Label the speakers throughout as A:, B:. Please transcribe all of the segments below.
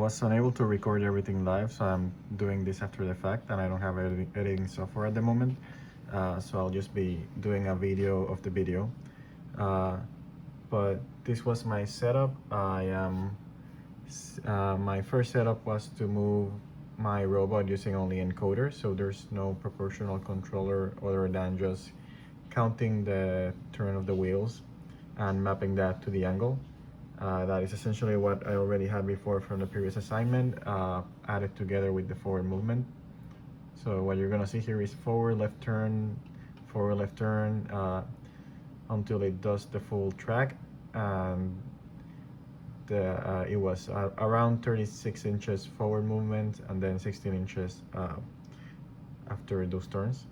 A: was unable to record everything live, so I'm doing this after the fact, and I don't have editing software at the moment. So I'll just be doing a video of the video. But this was my setup. My first setup was to move my robot using only encoder, so there's no proportional controller other than just counting the turn of the wheels and mapping that to the angle. That is essentially what I already had before from the previous assignment, added together with the forward movement. So what you're gonna see here is forward left turn, until it does the full track. And it was around 36 inches forward movement and then 16 inches after those turns.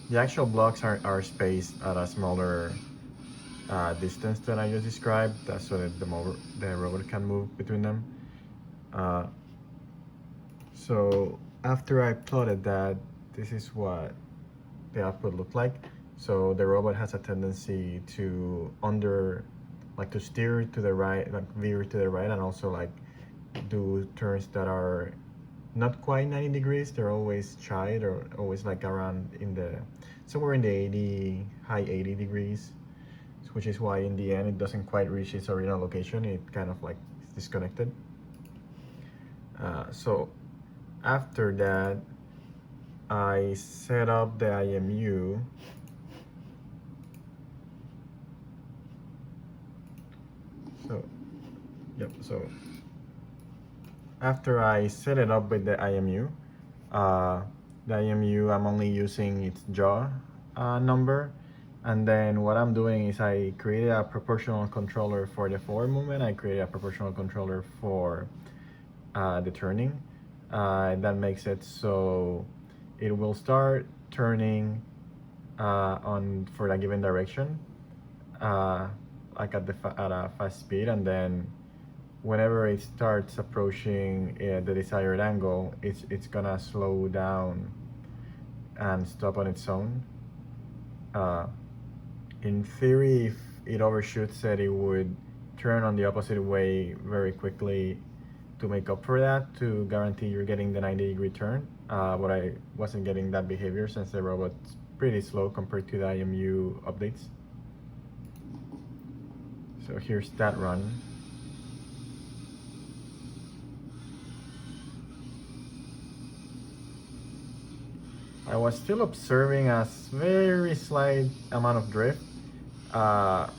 A: The actual blocks are spaced at a smaller distance than I just described, so that the robot can move between them. So after I plotted that, this is what the output looked like. So the robot has a tendency to to steer to the right, like veer to the right, and also like do turns that are not quite 90 degrees. They're always shy. They're always like around somewhere in the high 80 degrees, which is why in the end it doesn't quite reach its original location. It kind of like is disconnected. So after that, I set up the IMU. So after I set it up with the IMU, I'm only using its jaw number. And then what I'm doing is I created a proportional controller for the forward movement. I created a proportional controller for the turning. That makes it so it will start turning for a given direction, like at a fast speed, and then whenever it starts approaching the desired angle, it's gonna slow down and stop on its own. In theory, if it overshoots it, it would turn on the opposite way very quickly to make up for that, to guarantee you're getting the 90-degree turn. But I wasn't getting that behavior since the robot's pretty slow compared to the IMU updates. So here's that run. I was still observing a very slight amount of drift. I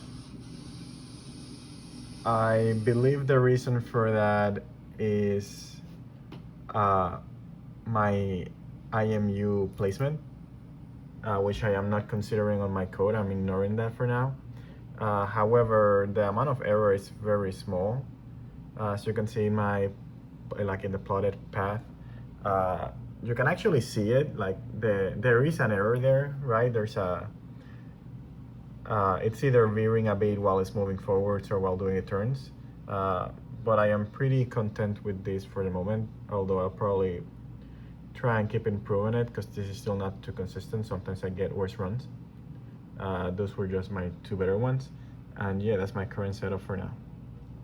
A: believe the reason for that is my IMU placement, which I am not considering on my code. I'm ignoring that for now. However, the amount of error is very small. As you can see in in the plotted path, you can actually see it. Like there is an error there, right? It's either veering a bit while it's moving forwards or while doing the turns. But I am pretty content with this for the moment, although I'll probably try and keep improving it because this is still not too consistent. Sometimes I get worse runs. Those were just my two better ones. And yeah, that's my current setup for now.